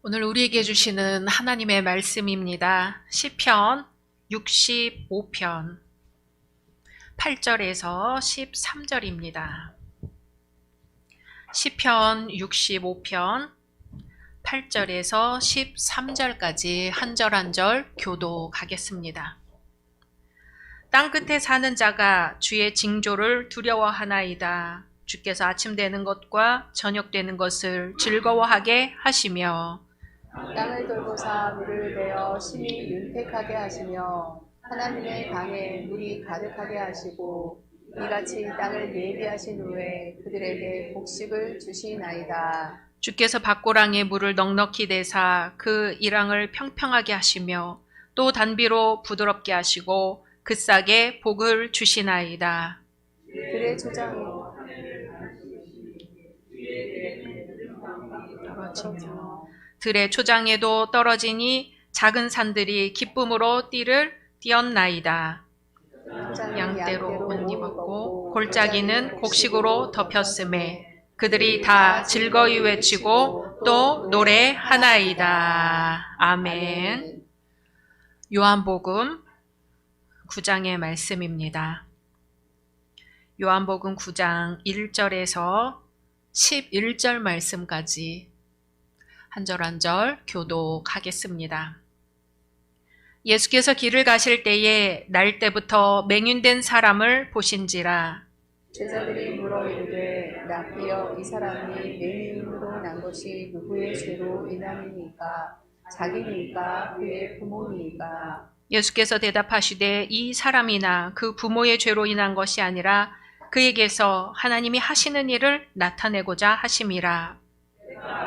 오늘 우리에게 주시는 하나님의 말씀입니다. 시편 65편 8절에서 13절입니다. 시편 65편 8절에서 13절까지 한 절 한 절 교독하겠습니다. 땅 끝에 사는 자가 주의 징조를 두려워하나이다. 주께서 아침 되는 것과 저녁 되는 것을 즐거워하게 하시며 땅을 돌보사 물을 내어 심히 윤택하게 하시며 하나님의 강에 물이 가득하게 하시고 이같이 땅을 예비하신 후에 그들에게 곡식을 주시나이다. 주께서 밭고랑에 물을 넉넉히 내사 그 이랑을 평평하게 하시며 또 단비로 부드럽게 하시고 그 싹에 복을 주시나이다. 그의 조장이 떨어지며 들의 초장에도 떨어지니 작은 산들이 기쁨으로 띠를 띄었나이다. 양떼로 옷 입었고 골짜기는 곡식으로 덮였음에 그들이 다 즐거이 외치고 또 노래하나이다. 아멘. 요한복음 9장의 말씀입니다. 요한복음 9장 1절에서 11절 말씀까지 한 절 한 절 교독하겠습니다. 예수께서 길을 가실 때에 날 때부터 맹인된 사람을 보신지라. 제자들이 물어 이르되 랍비여 이 사람이 맹인으로 난 것이 누구의 죄로 인함이니까 자기니까 그의 부모니까. 예수께서 대답하시되 이 사람이나 그 부모의 죄로 인한 것이 아니라 그에게서 하나님이 하시는 일을 나타내고자 하심이라.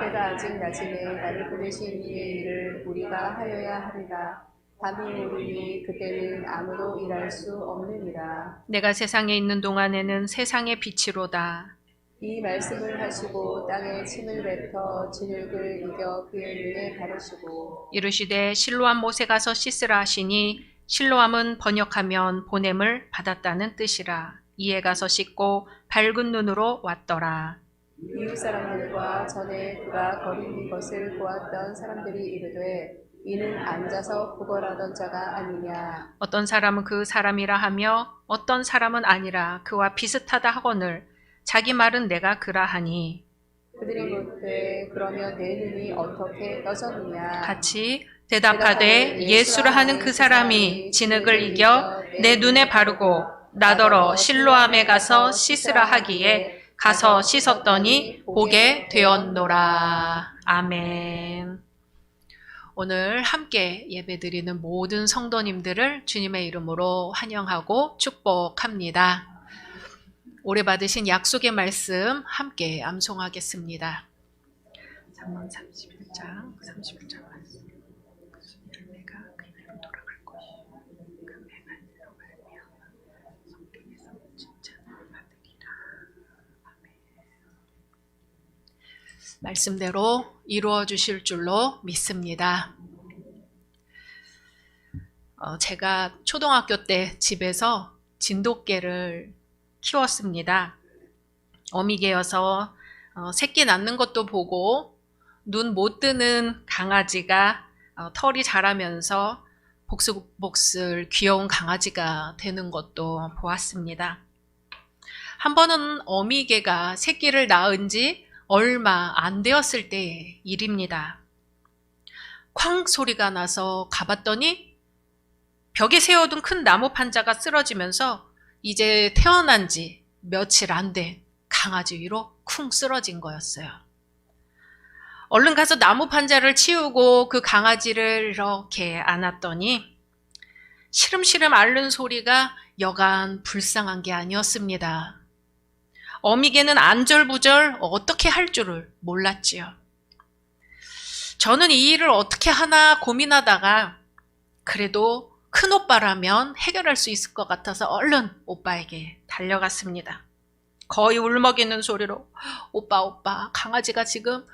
때가 아직 낮음에 나를 보내신 이의 일을 우리가 하여야 하리라. 밤이 오르니 그때는 아무도 일할 수 없느니라. 내가 세상에 있는 동안에는 세상의 빛이로다. 이 말씀을 하시고 땅에 침을 뱉어 진흙을 이겨 그의 눈에 바르시고 이르시되 실로암 못에 가서 씻으라 하시니 실로암은 번역하면 보냄을 받았다는 뜻이라. 이에 가서 씻고 밝은 눈으로 왔더라. 이웃 사람들과 전에 그가 거리는 것을 보았던 사람들이 이르되 이는 앉아서 구걸하던 자가 아니냐. 어떤 사람은 그 사람이라 하며 어떤 사람은 아니라 그와 비슷하다 하거늘 자기 말은 내가 그라 하니 그들이 묻되 그러면 내 눈이 어떻게 떠졌느냐. 같이 대답하되 예수라 하는 그 사람이 진흙을 이겨 내 눈에 바르고 나더러 실로암에 가서 씻으라 하기에 가서 씻었더니 보게 되었노라. 아멘. 오늘 함께 예배드리는 모든 성도님들을 주님의 이름으로 환영하고 축복합니다. 올해 받으신 약속의 말씀 함께 암송하겠습니다. 3번 31장 31장 말씀. 열매가 그에게로 돌아갈 것이요 그 맹한 일로 말미암아 성경에서 칭찬을 받으리라. 아멘. 말씀대로 이루어 주실 줄로 믿습니다. 제가 초등학교 때 집에서 진돗개를 키웠습니다. 어미개여서 새끼 낳는 것도 보고 눈 못 뜨는 강아지가 털이 자라면서 복슬복슬 귀여운 강아지가 되는 것도 보았습니다. 한 번은 어미개가 새끼를 낳은 지 얼마 안 되었을 때의 일입니다. 쾅 소리가 나서 가봤더니 벽에 세워둔 큰 나무 판자가 쓰러지면서 이제 태어난 지 며칠 안 된 강아지 위로 쿵 쓰러진 거였어요. 얼른 가서 나무 판자를 치우고 그 강아지를 이렇게 안았더니 시름시름 앓는 소리가 여간 불쌍한 게 아니었습니다. 어미개는 안절부절 어떻게 할 줄을 몰랐지요. 저는 이 일을 어떻게 하나 고민하다가 그래도 큰 오빠라면 해결할 수 있을 것 같아서 얼른 오빠에게 달려갔습니다. 거의 울먹이는 소리로 오빠 강아지가 지금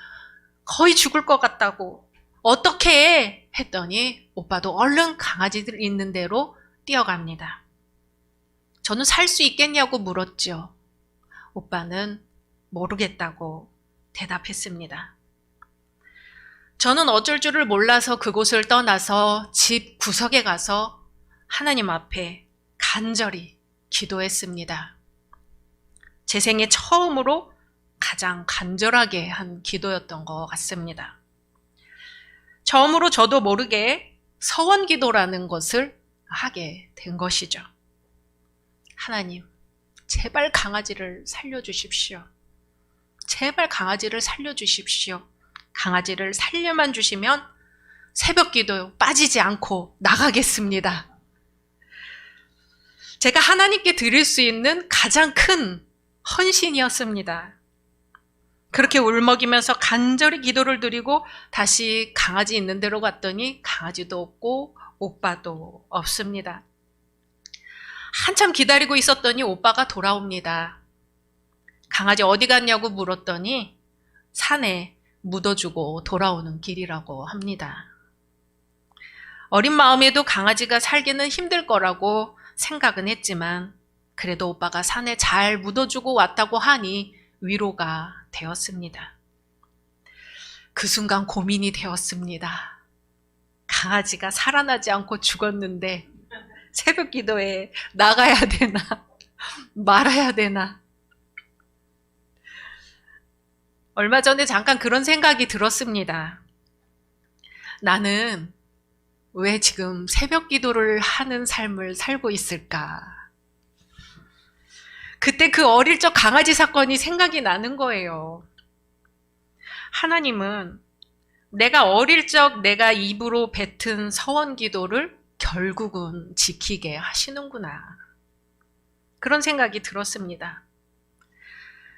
거의 죽을 것 같다고 어떻게 해? 했더니 오빠도 얼른 강아지들 있는 대로 뛰어갑니다. 저는 살 수 있겠냐고 물었죠. 오빠는 모르겠다고 대답했습니다. 저는 어쩔 줄을 몰라서 그곳을 떠나서 집 구석에 가서 하나님 앞에 간절히 기도했습니다. 제 생애 처음으로 가장 간절하게 한 기도였던 것 같습니다. 처음으로 저도 모르게 서원 기도라는 것을 하게 된 것이죠. 하나님, 제발 강아지를 살려주십시오. 제발 강아지를 살려주십시오. 강아지를 살려만 주시면 새벽 기도 빠지지 않고 나가겠습니다. 제가 하나님께 드릴 수 있는 가장 큰 헌신이었습니다. 그렇게 울먹이면서 간절히 기도를 드리고 다시 강아지 있는 데로 갔더니 강아지도 없고 오빠도 없습니다. 한참 기다리고 있었더니 오빠가 돌아옵니다. 강아지 어디 갔냐고 물었더니 산에 묻어주고 돌아오는 길이라고 합니다. 어린 마음에도 강아지가 살기는 힘들 거라고 생각은 했지만 그래도 오빠가 산에 잘 묻어주고 왔다고 하니 위로가 되었습니다. 그 순간 고민이 되었습니다. 강아지가 살아나지 않고 죽었는데 새벽 기도에 나가야 되나 말아야 되나. 얼마 전에 잠깐 그런 생각이 들었습니다. 나는 왜 지금 새벽 기도를 하는 삶을 살고 있을까? 그때 그 어릴 적 강아지 사건이 생각이 나는 거예요. 하나님은 내가 어릴 적 내가 입으로 뱉은 서원 기도를 결국은 지키게 하시는구나. 그런 생각이 들었습니다.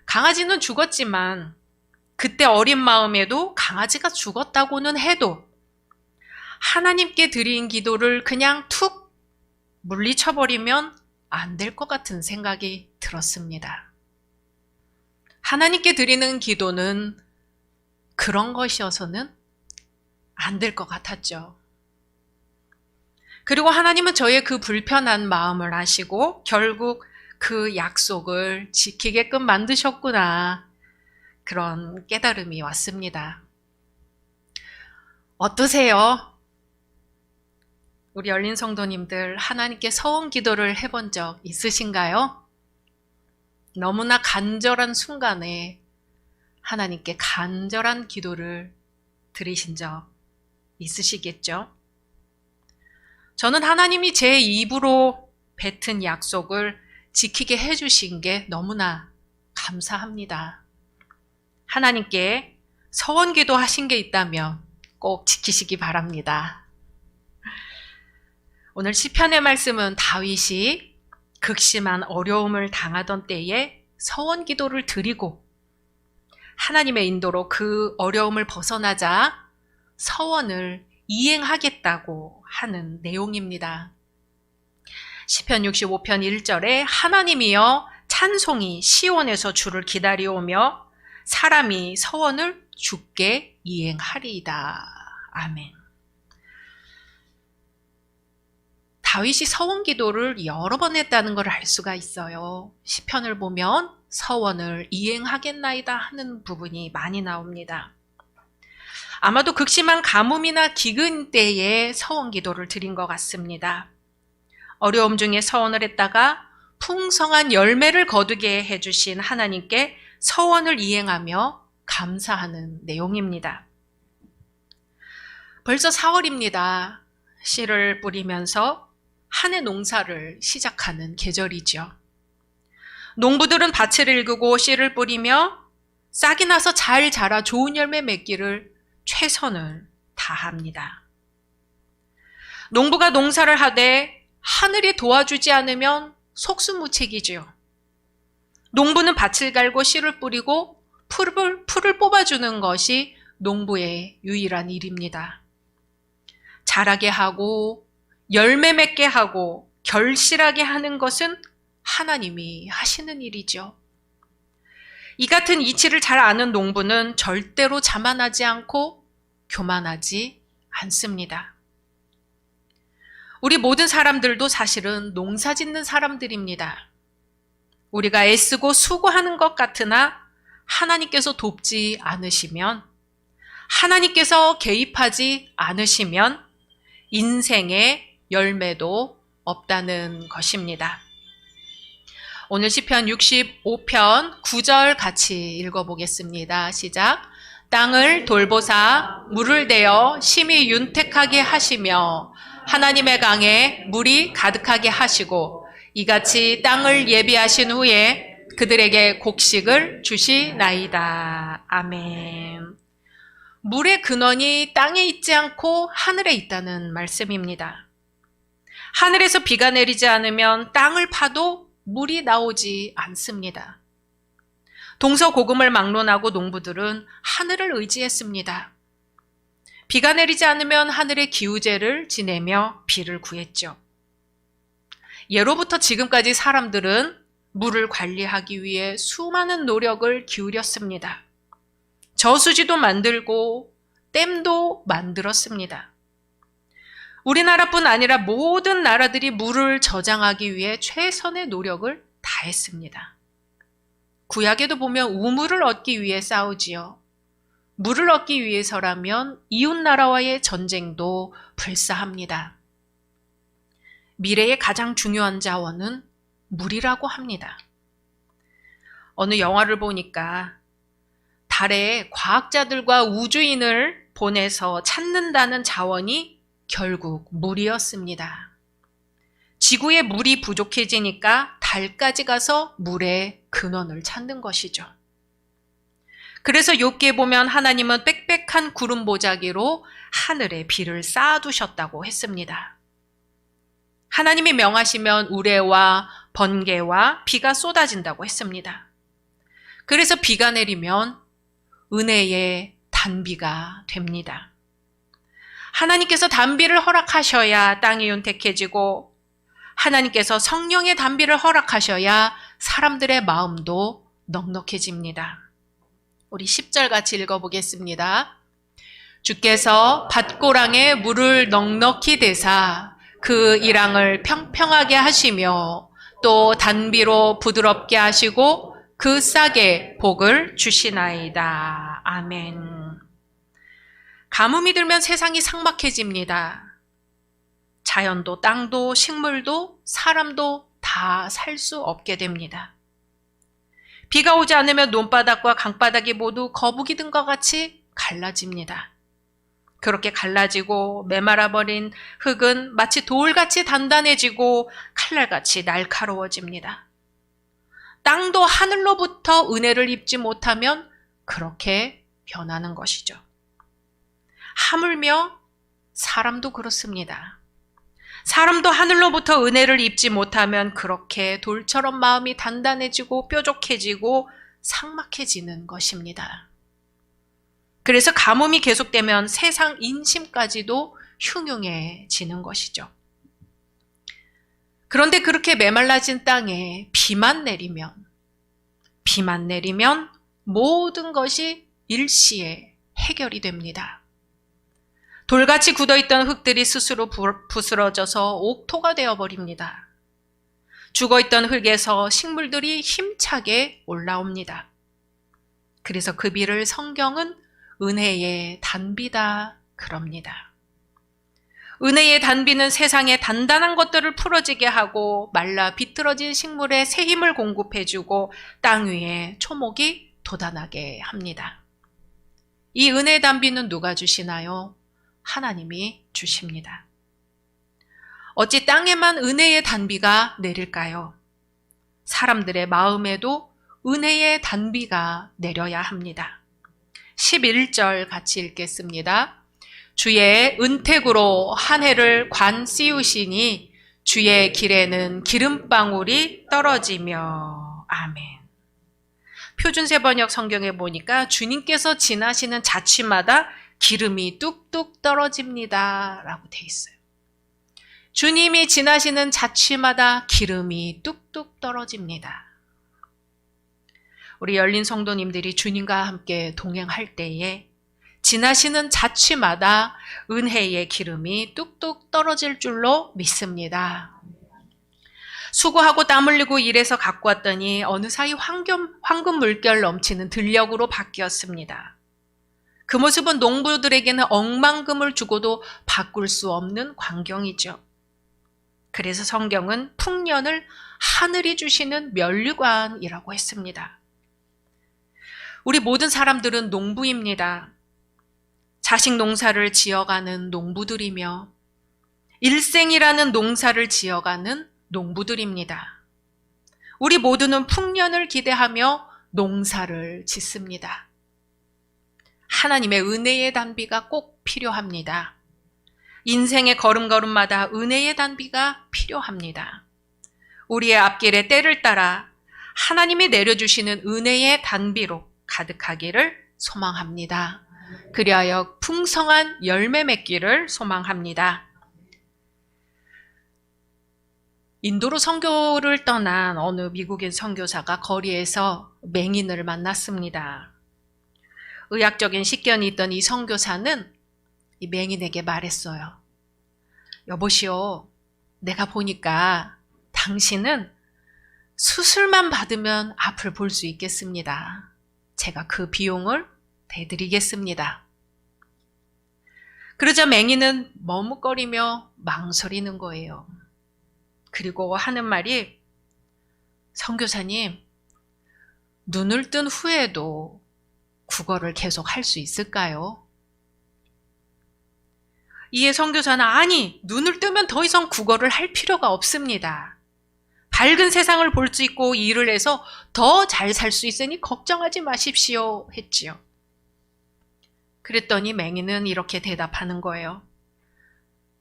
강아지는 죽었지만 그때 어린 마음에도 강아지가 죽었다고는 해도 하나님께 드린 기도를 그냥 툭 물리쳐버리면 안 될 것 같은 생각이 들었습니다. 하나님께 드리는 기도는 그런 것이어서는 안 될 것 같았죠. 그리고 하나님은 저의 그 불편한 마음을 아시고 결국 그 약속을 지키게끔 만드셨구나. 그런 깨달음이 왔습니다. 어떠세요? 우리 열린 성도님들 하나님께 서원 기도를 해본 적 있으신가요? 너무나 간절한 순간에 하나님께 간절한 기도를 드리신 적 있으시겠죠? 저는 하나님이 제 입으로 뱉은 약속을 지키게 해주신 게 너무나 감사합니다. 하나님께 서원 기도 하신 게 있다면 꼭 지키시기 바랍니다. 오늘 시편의 말씀은 다윗이 극심한 어려움을 당하던 때에 서원 기도를 드리고 하나님의 인도로 그 어려움을 벗어나자 서원을 이행하겠다고 하는 내용입니다. 시편 65편 1절에 하나님이여 찬송이 시온에서 주를 기다리오며 사람이 서원을 주께 이행하리이다. 아멘. 다윗이 서원 기도를 여러 번 했다는 걸 알 수가 있어요. 시편을 보면 서원을 이행하겠나이다 하는 부분이 많이 나옵니다. 아마도 극심한 가뭄이나 기근 때에 서원 기도를 드린 것 같습니다. 어려움 중에 서원을 했다가 풍성한 열매를 거두게 해주신 하나님께 서원을 이행하며 감사하는 내용입니다. 벌써 4월입니다. 씨를 뿌리면서 한 해 농사를 시작하는 계절이죠. 농부들은 밭을 일구고 씨를 뿌리며 싹이 나서 잘 자라 좋은 열매 맺기를 최선을 다합니다. 농부가 농사를 하되 하늘이 도와주지 않으면 속수무책이지요. 농부는 밭을 갈고 씨를 뿌리고 풀을 뽑아주는 것이 농부의 유일한 일입니다. 자라게 하고 열매 맺게 하고 결실하게 하는 것은 하나님이 하시는 일이죠. 이 같은 이치를 잘 아는 농부는 절대로 자만하지 않고 교만하지 않습니다. 우리 모든 사람들도 사실은 농사 짓는 사람들입니다. 우리가 애쓰고 수고하는 것 같으나 하나님께서 돕지 않으시면 하나님께서 개입하지 않으시면 인생의 열매도 없다는 것입니다. 오늘 시편 65편 9절 같이 읽어보겠습니다. 시작. 땅을 돌보사 물을 대어 심히 윤택하게 하시며 하나님의 강에 물이 가득하게 하시고 이같이 땅을 예비하신 후에 그들에게 곡식을 주시나이다. 아멘. 물의 근원이 땅에 있지 않고 하늘에 있다는 말씀입니다. 하늘에서 비가 내리지 않으면 땅을 파도 물이 나오지 않습니다. 동서고금을 막론하고 농부들은 하늘을 의지했습니다. 비가 내리지 않으면 하늘의 기우제를 지내며 비를 구했죠. 예로부터 지금까지 사람들은 물을 관리하기 위해 수많은 노력을 기울였습니다. 저수지도 만들고 댐도 만들었습니다. 우리나라뿐 아니라 모든 나라들이 물을 저장하기 위해 최선의 노력을 다했습니다. 구약에도 보면 우물을 얻기 위해 싸우지요. 물을 얻기 위해서라면 이웃나라와의 전쟁도 불사합니다. 미래의 가장 중요한 자원은 물이라고 합니다. 어느 영화를 보니까 달에 과학자들과 우주인을 보내서 찾는다는 자원이 결국 물이었습니다. 지구에 물이 부족해지니까 달까지 가서 물의 근원을 찾는 것이죠. 그래서 욥기에 보면 하나님은 빽빽한 구름 보자기로 하늘에 비를 쌓아두셨다고 했습니다. 하나님이 명하시면 우레와 번개와 비가 쏟아진다고 했습니다. 그래서 비가 내리면 은혜의 단비가 됩니다. 하나님께서 단비를 허락하셔야 땅이 윤택해지고 하나님께서 성령의 단비를 허락하셔야 사람들의 마음도 넉넉해집니다. 우리 10절 같이 읽어보겠습니다. 주께서 밭고랑에 물을 넉넉히 대사 그 이랑을 평평하게 하시며 또 단비로 부드럽게 하시고 그 싹에 복을 주시나이다. 아멘. 가뭄이 들면 세상이 삭막해집니다. 자연도 땅도 식물도 사람도 다 살 수 없게 됩니다. 비가 오지 않으면 논바닥과 강바닥이 모두 거북이 등과 같이 갈라집니다. 그렇게 갈라지고 메말아버린 흙은 마치 돌같이 단단해지고 칼날같이 날카로워집니다. 땅도 하늘로부터 은혜를 입지 못하면 그렇게 변하는 것이죠. 하물며 사람도 그렇습니다. 사람도 하늘로부터 은혜를 입지 못하면 그렇게 돌처럼 마음이 단단해지고 뾰족해지고 삭막해지는 것입니다. 그래서 가뭄이 계속되면 세상 인심까지도 흉흉해지는 것이죠. 그런데 그렇게 메말라진 땅에 비만 내리면 모든 것이 일시에 해결이 됩니다. 돌같이 굳어있던 흙들이 스스로 부스러져서 옥토가 되어버립니다. 죽어있던 흙에서 식물들이 힘차게 올라옵니다. 그래서 그 비를 성경은 은혜의 단비다 그럽니다. 은혜의 단비는 세상에 단단한 것들을 풀어지게 하고 말라 비틀어진 식물에 새 힘을 공급해주고 땅 위에 초목이 돋아나게 합니다. 이 은혜의 단비는 누가 주시나요? 하나님이 주십니다. 어찌 땅에만 은혜의 단비가 내릴까요? 사람들의 마음에도 은혜의 단비가 내려야 합니다. 11절 같이 읽겠습니다. 주의 은택으로 한 해를 관 씌우시니 주의 길에는 기름방울이 떨어지며. 아멘. 표준세번역 성경에 보니까 주님께서 지나시는 자취마다 기름이 뚝뚝 떨어집니다 라고 돼 있어요. 주님이 지나시는 자취마다 기름이 뚝뚝 떨어집니다. 우리 열린 성도님들이 주님과 함께 동행할 때에 지나시는 자취마다 은혜의 기름이 뚝뚝 떨어질 줄로 믿습니다. 수고하고 땀 흘리고 일해서 갖고 왔더니 어느 사이 황금 물결 넘치는 들녘으로 바뀌었습니다. 그 모습은 농부들에게는 억만금을 주고도 바꿀 수 없는 광경이죠. 그래서 성경은 풍년을 하늘이 주시는 면류관이라고 했습니다. 우리 모든 사람들은 농부입니다. 자식 농사를 지어가는 농부들이며 일생이라는 농사를 지어가는 농부들입니다. 우리 모두는 풍년을 기대하며 농사를 짓습니다. 하나님의 은혜의 단비가 꼭 필요합니다. 인생의 걸음걸음마다 은혜의 단비가 필요합니다. 우리의 앞길의 때를 따라 하나님이 내려주시는 은혜의 단비로 가득하기를 소망합니다. 그리하여 풍성한 열매 맺기를 소망합니다. 인도로 선교를 떠난 어느 미국인 선교사가 거리에서 맹인을 만났습니다. 의학적인 식견이 있던 이 선교사는 이 맹인에게 말했어요. 여보시오, 내가 보니까 당신은 수술만 받으면 앞을 볼 수 있겠습니다. 제가 그 비용을 대드리겠습니다. 그러자 맹인은 머뭇거리며 망설이는 거예요. 그리고 하는 말이, 선교사님, 눈을 뜬 후에도 국어를 계속 할 수 있을까요? 이에 선교사는, 아니, 눈을 뜨면 더 이상 국어를 할 필요가 없습니다. 밝은 세상을 볼 수 있고 일을 해서 더 잘 살 수 있으니 걱정하지 마십시오 했지요. 그랬더니 맹인은 이렇게 대답하는 거예요.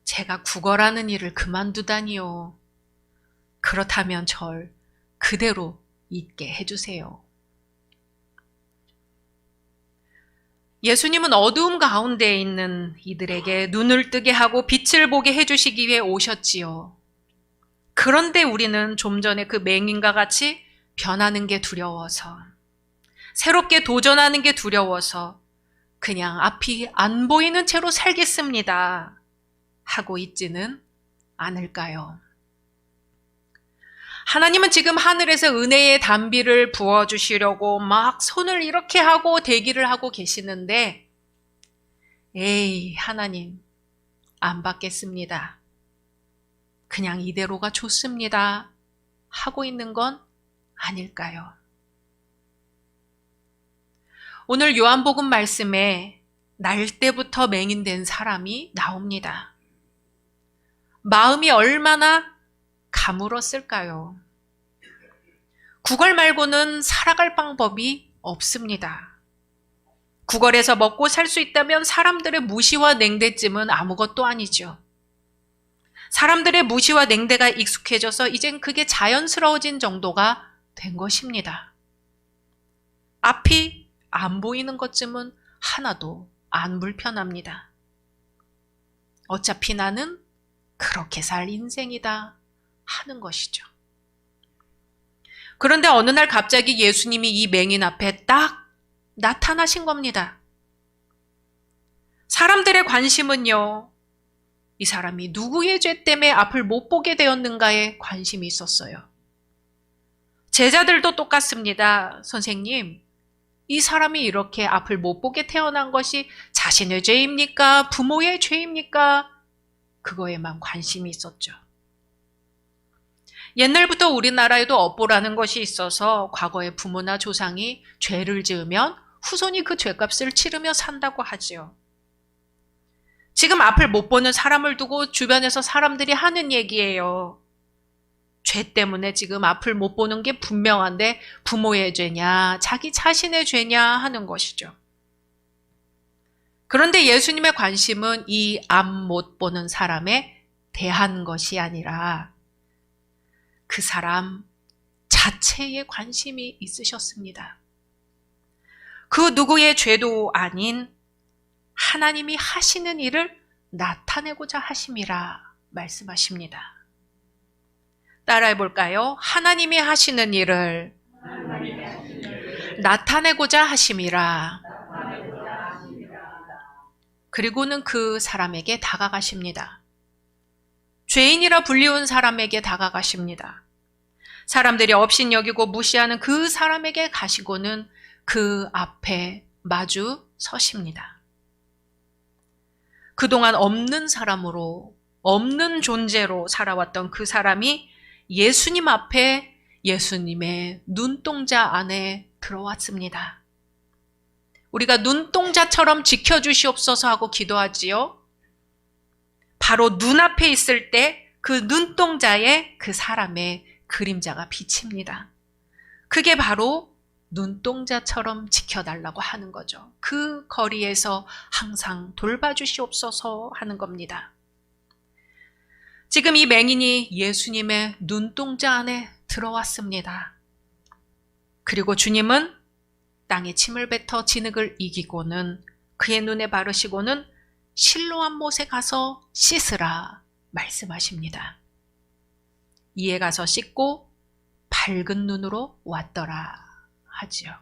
제가 국어라는 일을 그만두다니요. 그렇다면 절 그대로 있게 해주세요. 예수님은 어두움 가운데 있는 이들에게 눈을 뜨게 하고 빛을 보게 해주시기 위해 오셨지요. 그런데 우리는 좀 전에 그 맹인과 같이 변하는 게 두려워서, 새롭게 도전하는 게 두려워서 그냥 앞이 안 보이는 채로 살겠습니다 하고 있지는 않을까요? 하나님은 지금 하늘에서 은혜의 단비를 부어주시려고 막 손을 이렇게 하고 대기를 하고 계시는데, 에이, 하나님, 안 받겠습니다. 그냥 이대로가 좋습니다 하고 있는 건 아닐까요? 오늘 요한복음 말씀에 날 때부터 맹인된 사람이 나옵니다. 마음이 얼마나 가물었을까요? 구걸 말고는 살아갈 방법이 없습니다. 구걸에서 먹고 살 수 있다면 사람들의 무시와 냉대쯤은 아무것도 아니죠. 사람들의 무시와 냉대가 익숙해져서 이젠 그게 자연스러워진 정도가 된 것입니다. 앞이 안 보이는 것쯤은 하나도 안 불편합니다. 어차피 나는 그렇게 살 인생이다 하는 것이죠. 그런데 어느 날 갑자기 예수님이 이 맹인 앞에 딱 나타나신 겁니다. 사람들의 관심은요, 이 사람이 누구의 죄 때문에 앞을 못 보게 되었는가에 관심이 있었어요. 제자들도 똑같습니다. 선생님, 이 사람이 이렇게 앞을 못 보게 태어난 것이 자신의 죄입니까? 부모의 죄입니까? 그거에만 관심이 있었죠. 옛날부터 우리나라에도 업보라는 것이 있어서 과거에 부모나 조상이 죄를 지으면 후손이 그 죄값을 치르며 산다고 하지요. 지금 앞을 못 보는 사람을 두고 주변에서 사람들이 하는 얘기예요. 죄 때문에 지금 앞을 못 보는 게 분명한데 부모의 죄냐, 자기 자신의 죄냐 하는 것이죠. 그런데 예수님의 관심은 이 앞 못 보는 사람에 대한 것이 아니라 그 사람 자체에 관심이 있으셨습니다. 그 누구의 죄도 아닌 하나님이 하시는 일을 나타내고자 하심이라 말씀하십니다. 따라해 볼까요? 하나님이 하시는 일을 나타내고자 하심이라. 그리고는 그 사람에게 다가가십니다. 죄인이라 불리운 사람에게 다가가십니다. 사람들이 업신여기고 무시하는 그 사람에게 가시고는 그 앞에 마주 서십니다. 그동안 없는 사람으로, 없는 존재로 살아왔던 그 사람이 예수님 앞에 예수님의 눈동자 안에 들어왔습니다. 우리가 눈동자처럼 지켜주시옵소서 하고 기도하지요. 바로 눈앞에 있을 때 그 눈동자에 그 사람의 그림자가 비칩니다. 그게 바로 눈동자처럼 지켜달라고 하는 거죠. 그 거리에서 항상 돌봐주시옵소서 하는 겁니다. 지금 이 맹인이 예수님의 눈동자 안에 들어왔습니다. 그리고 주님은 땅에 침을 뱉어 진흙을 이기고는 그의 눈에 바르시고는 실로암 못에 가서 씻으라 말씀하십니다. 이에 가서 씻고 밝은 눈으로 왔더라 하지요.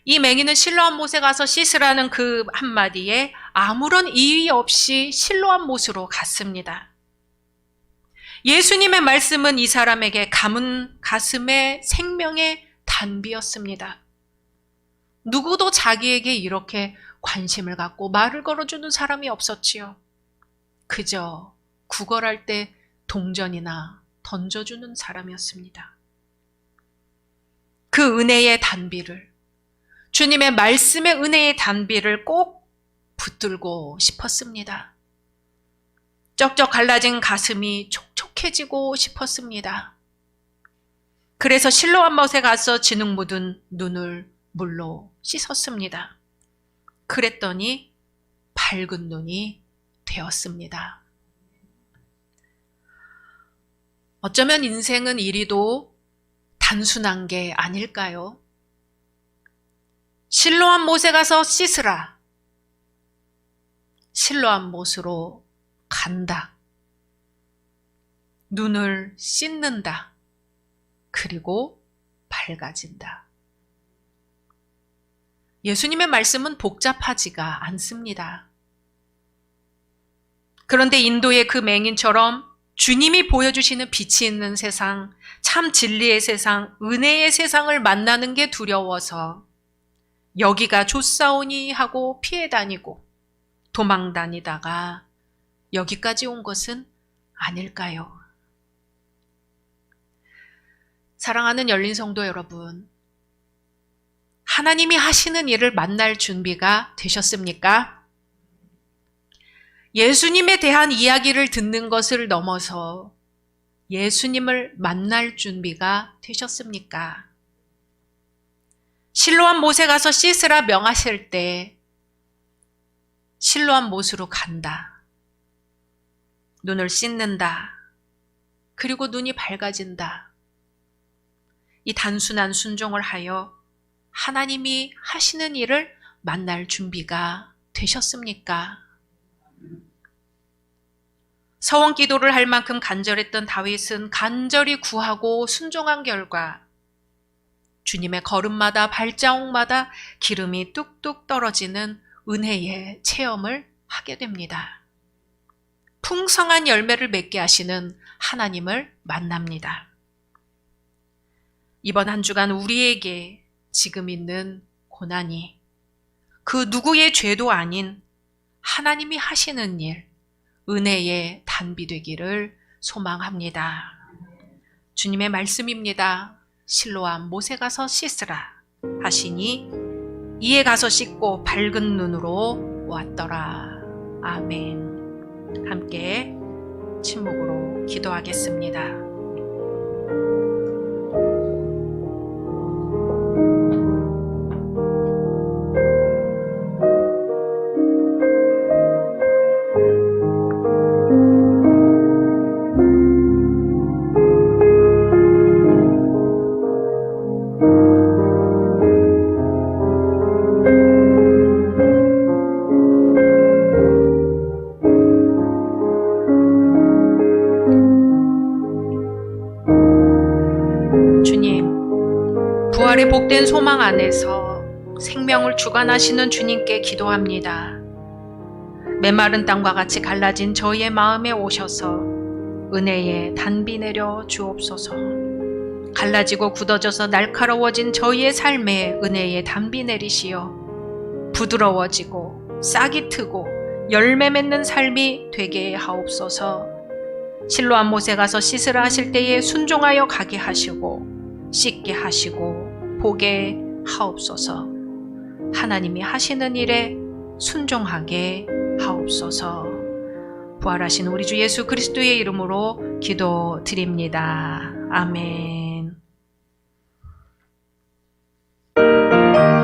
이 맹인은 실로암 못에 가서 씻으라는 그 한마디에 아무런 이의 없이 실로암 못으로 갔습니다. 예수님의 말씀은 이 사람에게 감은 가슴의 생명의 단비였습니다. 누구도 자기에게 이렇게 관심을 갖고 말을 걸어주는 사람이 없었지요. 그저 구걸할 때 동전이나 던져주는 사람이었습니다. 그 은혜의 단비를, 주님의 말씀의 은혜의 단비를 꼭 붙들고 싶었습니다. 쩍쩍 갈라진 가슴이 촉촉해지고 싶었습니다. 그래서 실로암 못에 가서 진흙 묻은 눈을 물로 씻었습니다. 그랬더니 밝은 눈이 되었습니다. 어쩌면 인생은 이리도 단순한 게 아닐까요? 실로암 못에 가서 씻으라. 실로암 못으로 간다. 눈을 씻는다. 그리고 밝아진다. 예수님의 말씀은 복잡하지가 않습니다. 그런데 인도의 그 맹인처럼 주님이 보여주시는 빛이 있는 세상, 참 진리의 세상, 은혜의 세상을 만나는 게 두려워서 여기가 좋사오니 하고 피해 다니고 도망 다니다가 여기까지 온 것은 아닐까요? 사랑하는 열린 성도 여러분, 하나님이 하시는 일을 만날 준비가 되셨습니까? 예수님에 대한 이야기를 듣는 것을 넘어서 예수님을 만날 준비가 되셨습니까? 실로암 못에 가서 씻으라 명하실 때 실로암 못으로 간다. 눈을 씻는다. 그리고 눈이 밝아진다. 이 단순한 순종을 하여 하나님이 하시는 일을 만날 준비가 되셨습니까? 서원 기도를 할 만큼 간절했던 다윗은 간절히 구하고 순종한 결과 주님의 걸음마다 발자국마다 기름이 뚝뚝 떨어지는 은혜의 체험을 하게 됩니다. 풍성한 열매를 맺게 하시는 하나님을 만납니다. 이번 한 주간 우리에게 지금 있는 고난이 그 누구의 죄도 아닌 하나님이 하시는 일, 은혜의 단비 되기를 소망합니다. 주님의 말씀입니다. 실로암 못에 가서 씻으라 하시니 이에 가서 씻고 밝은 눈으로 왔더라. 아멘. 함께 침묵으로 기도하겠습니다. 부활의 복된 소망 안에서 생명을 주관하시는 주님께 기도합니다. 메마른 땅과 같이 갈라진 저희의 마음에 오셔서 은혜의 단비 내려 주옵소서. 갈라지고 굳어져서 날카로워진 저희의 삶에 은혜의 단비 내리시어 부드러워지고 싹이 트고 열매 맺는 삶이 되게 하옵소서. 실로암 못에 가서 씻으라 하실 때에 순종하여 가게 하시고 씻게 하시고 보게 하옵소서. 하나님이 하시는 일에 순종하게 하옵소서. 부활하신 우리 주 예수 그리스도의 이름으로 기도드립니다. 아멘.